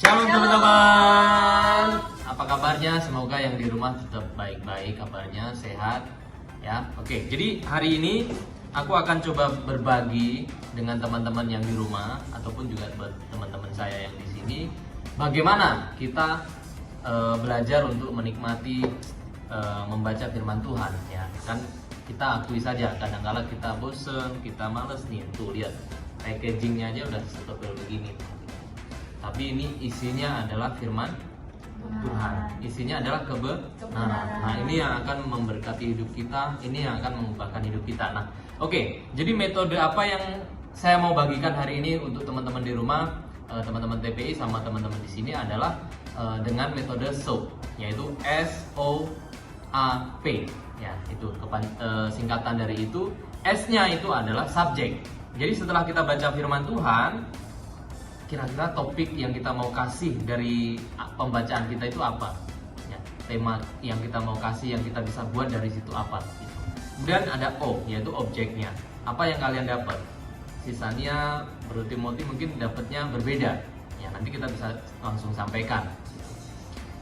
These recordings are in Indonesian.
Shalom teman-teman. Apa kabarnya? Semoga yang di rumah tetap baik-baik kabarnya, sehat ya. Oke, jadi hari ini aku akan coba berbagi dengan teman-teman yang di rumah ataupun juga teman-teman saya yang di sini bagaimana kita belajar untuk menikmati membaca firman Tuhan ya. Kan kita akui saja kadang-kala kita bosen, kita males nih. Tuh lihat packagingnya aja udah setebal begini. Tapi ini isinya adalah firman Tuhan. Isinya adalah kebenaran. Nah, ini yang akan memberkati hidup kita, ini yang akan mengubahkan hidup kita. Nah, oke. Jadi metode apa yang saya mau bagikan hari ini untuk teman-teman di rumah, teman-teman TPI sama teman-teman di sini adalah dengan metode SOAP, yaitu SOAP. Ya, itu singkatan dari itu. S-nya itu adalah subjek. Jadi setelah kita baca firman Tuhan, kira-kira topik yang kita mau kasih dari pembacaan kita itu apa? Ya, tema yang kita mau kasih, yang kita bisa buat dari situ apa? Gitu. Kemudian ada O, yaitu objeknya. Apa yang kalian dapat? Sisanya Bro Timothy mungkin dapatnya berbeda. Ya, nanti kita bisa langsung sampaikan.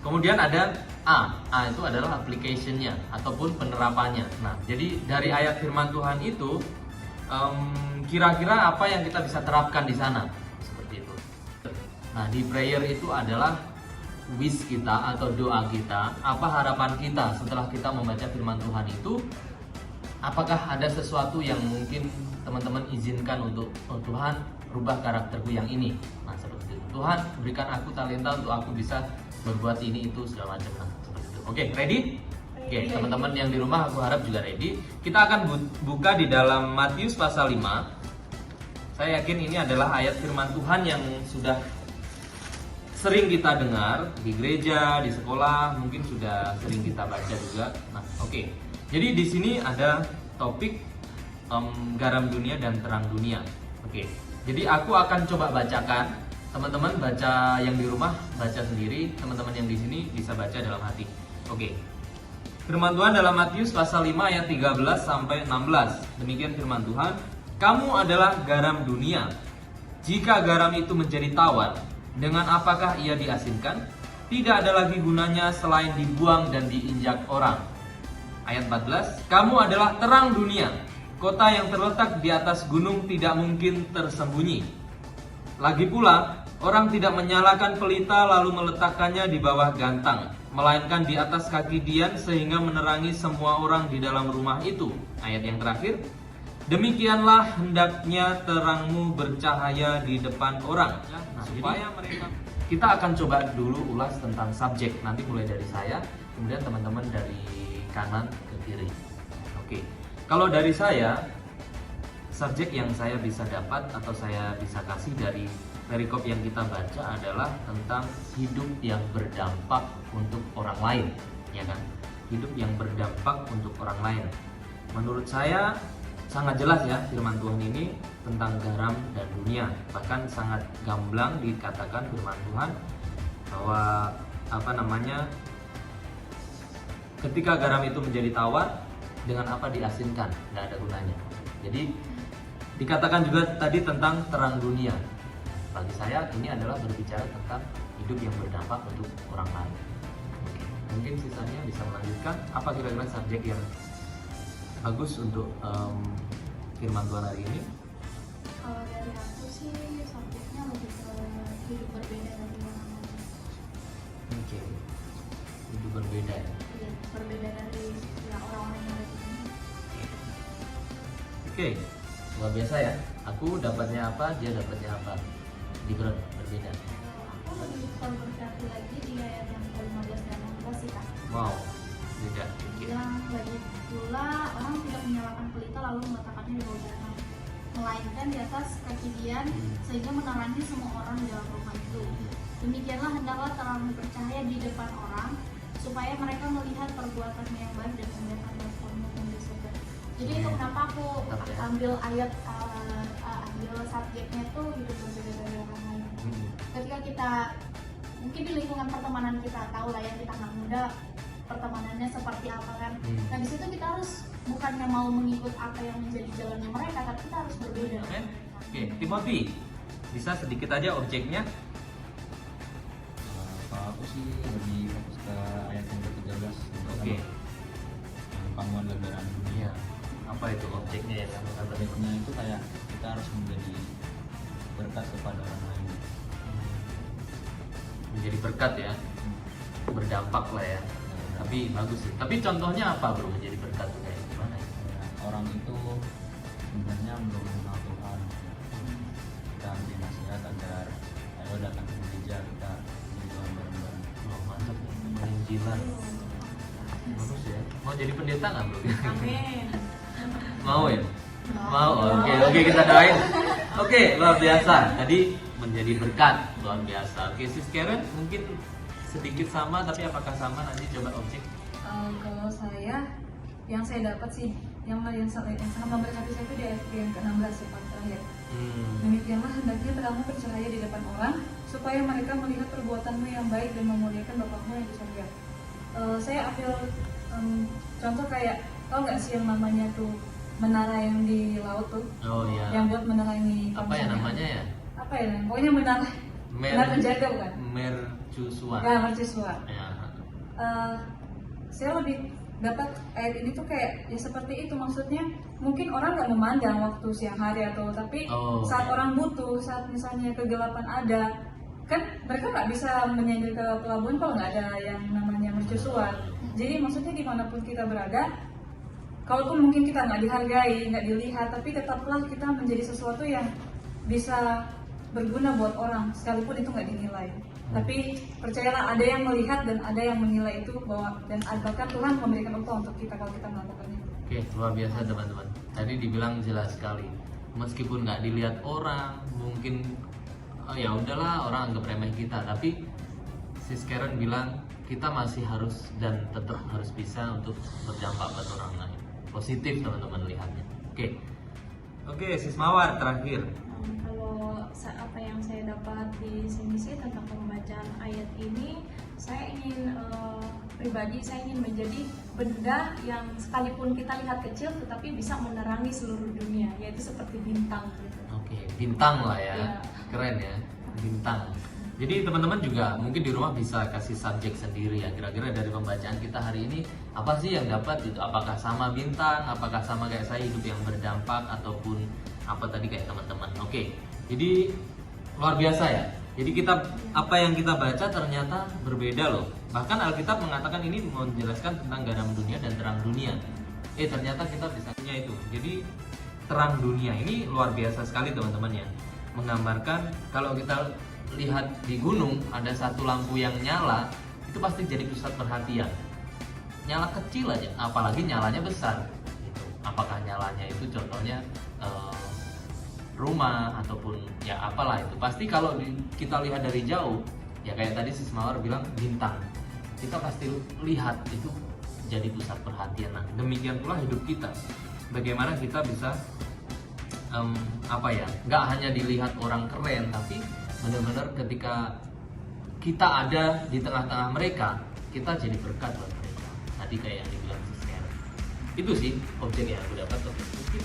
Kemudian ada A itu adalah application-nya ataupun penerapannya. Nah, jadi dari ayat firman Tuhan itu kira-kira apa yang kita bisa terapkan di sana? Nah, di prayer itu adalah wish kita atau doa kita, apa harapan kita setelah kita membaca firman Tuhan itu. Apakah ada sesuatu yang mungkin teman-teman izinkan untuk Tuhan rubah karakterku yang ini. Nah, seperti itu. Tuhan berikan aku talenta untuk aku bisa berbuat ini itu segala macam. Nah, seperti itu. Oke, ready? Oke, teman-teman yang di rumah aku harap juga ready. Kita akan buka di dalam Matius pasal 5. Saya yakin ini adalah ayat firman Tuhan yang sudah sering kita dengar di gereja, di sekolah, mungkin sudah sering kita baca juga. Nah, oke. Jadi di sini ada topik garam dunia dan terang dunia. Oke. Jadi aku akan coba bacakan. Teman-teman baca yang di rumah, baca sendiri. Teman-teman yang di sini bisa baca dalam hati. Oke. Firman Tuhan dalam Matius pasal 5 ayat 13 sampai 16. Demikian firman Tuhan. Kamu adalah garam dunia. Jika garam itu menjadi tawar, dengan apakah ia diasinkan? Tidak ada lagi gunanya selain dibuang dan diinjak orang. Ayat 14, kamu adalah terang dunia. Kota yang terletak di atas gunung tidak mungkin tersembunyi. Lagi pula, orang tidak menyalakan pelita lalu meletakkannya di bawah gantang, melainkan di atas kaki dian sehingga menerangi semua orang di dalam rumah itu. Ayat yang terakhir, demikianlah hendaknya terangmu bercahaya di depan orang. Nah, supaya mereka. Kita akan coba dulu ulas tentang subjek. Nanti mulai dari saya, kemudian teman-teman dari kanan ke kiri. Oke. Kalau dari saya, subjek yang saya bisa dapat atau saya bisa kasih dari perikop yang kita baca adalah tentang hidup yang berdampak untuk orang lain, ya kan? Hidup yang berdampak untuk orang lain. Menurut saya sangat jelas ya firman Tuhan ini tentang garam dan dunia. Bahkan sangat gamblang dikatakan firman Tuhan bahwa ketika garam itu menjadi tawar, dengan apa diasinkan, nggak ada gunanya. Jadi dikatakan juga tadi tentang terang dunia. Bagi saya ini adalah berbicara tentang hidup yang berdampak untuk orang lain. Oke. Mungkin sisanya bisa melanjutkan. Apa kira-kira subjek yang bagus untuk firman Tuhan hari ini? Kalau dari aku sih subjeknya lebih ke hidup berbeda dari orang lain. Oke. Hidup berbeda ya? Iya, berbeda dari ya, orang-orang yang ada di sini. Oke. Luar biasa ya. Aku dapatnya apa, dia dapatnya apa. Different, berbeda. Aku lebih konsentrasi lagi di ayat yang ke-15 dan 16 sih Kak. Wow, beda. Yang lagi pula orang tidak menyalakan pelita lalu meletakkannya di bawah gantang, melainkan di atas kaki dian sehingga menerangi semua orang di dalam rumah itu. Demikianlah hendaklah terangmu bercahaya di depan orang supaya mereka melihat perbuatanmu yang baik dan membiarkan responmu di surga. Jadi itu kenapa aku ambil ayat ambil subjeknya tuh hidup berbeda dari orang lain. Ketika kita mungkin di lingkungan pertemanan kita tahu lah ya, kita anak muda pertemanannya seperti apa kan. Nah di situ kita harus bukannya mau mengikut apa yang menjadi jalannya mereka, tapi kita harus berbeda. Oke, Timothy, bisa sedikit aja objeknya? aku sih lebih fokus ke ayat yang ke-13 Oke. yang panggilan lebaran dunia. Iya. Apa itu objeknya ya kamu kata? Objeknya itu kayak kita harus menjadi berkat kepada orang lain. Menjadi berkat ya, berdampak lah ya. Tapi bagus sih. Tapi contohnya apa bro menjadi berkat tuh kayak gimana? Ya, orang itu sebenarnya belum mengenal Tuhan. Kita ambil nasihat agar ayo datang ke gereja, kita jadi Tuhan bareng-bareng. Oh, mantap nih, penginjilan. Bagus ya. Mau jadi pendeta nggak bro? Amin. Mau ya? Mau. Oke, kita doain. Oke, luar biasa. Tadi menjadi berkat, luar biasa. Oke, Sis Karen mungkin sedikit sama, tapi apakah sama nanti coba objek? Kalau saya, yang saya dapat sih, yang sangat memberkati saya itu di ayat yang ke-16 ya, Pak, terakhir. Demikianlah hendaknya kamu percaya di depan orang, supaya mereka melihat perbuatanmu yang baik dan memuliakan Bapakmu yang di surga. Saya ambil contoh kayak, tau nggak sih yang namanya tuh menara yang di laut tuh, Oh iya. yang buat menerangi Apa ya kawasannya. namanya ya? Apa ya? Pokoknya menara penjaga bukan? Mercusuar. Ya, mercusuar. Ya. Saya lebih dapat ayat ini tuh kayak ya seperti itu, maksudnya mungkin orang nggak memandang waktu siang hari atau tapi Oh, saat oke. orang butuh, saat misalnya kegelapan ada, kan mereka nggak bisa menyender ke pelabuhan kalau nggak ada yang namanya mercusuar. Jadi maksudnya dimanapun kita berada, kalaupun mungkin kita nggak dihargai, nggak dilihat, tapi tetaplah kita menjadi sesuatu yang bisa berguna buat orang, sekalipun itu nggak dinilai. Tapi percayalah, ada yang melihat dan ada yang menilai itu bahwa dan bahkan Tuhan memberikan upah untuk kita kalau kita melakukannya. Oke, luar biasa teman-teman. Tadi dibilang jelas sekali. Meskipun nggak dilihat orang, mungkin ya udahlah orang anggap remeh kita, tapi Sis Karen bilang kita masih harus dan tetap harus bisa untuk berdampak buat orang lain. Positif teman-teman lihatnya. Oke, Sis Mawar terakhir. Kalau apa yang saya dapat di sini sih tentang pembacaan ayat ini, saya ingin pribadi saya ingin menjadi benda yang sekalipun kita lihat kecil tetapi bisa menerangi seluruh dunia, yaitu seperti bintang gitu. Oke, bintang lah ya. Iya. Keren ya, bintang. Jadi teman-teman juga mungkin di rumah bisa kasih subjek sendiri ya. Kira-kira dari pembacaan kita hari ini apa sih yang dapat gitu? Apakah sama bintang? Apakah sama kayak saya hidup yang berdampak ataupun apa tadi kayak teman-teman? Oke. Jadi luar biasa ya. Jadi kita apa yang kita baca ternyata berbeda loh. Bahkan Alkitab mengatakan ini menjelaskan tentang garam dunia dan terang dunia. Ternyata kita bisa punya itu. Jadi terang dunia ini luar biasa sekali teman-teman ya. Menggambarkan kalau kita lihat di gunung ada satu lampu yang nyala, itu pasti jadi pusat perhatian. Nyala kecil aja, apalagi nyalanya besar. Gitu. Apakah nyalanya itu contohnya rumah ataupun ya apalah itu. Pasti kalau kita lihat dari jauh, ya kayak tadi Sis Mawar bilang bintang. Kita pasti lihat itu jadi pusat perhatian. Nah, demikian pula hidup kita. Bagaimana kita bisa nggak hanya dilihat orang keren, tapi benar-benar ketika kita ada di tengah-tengah mereka, kita jadi berkat buat mereka. Tadi kayak yang dibilang Sis Karen. Itu sih objek yang aku dapat. Oke.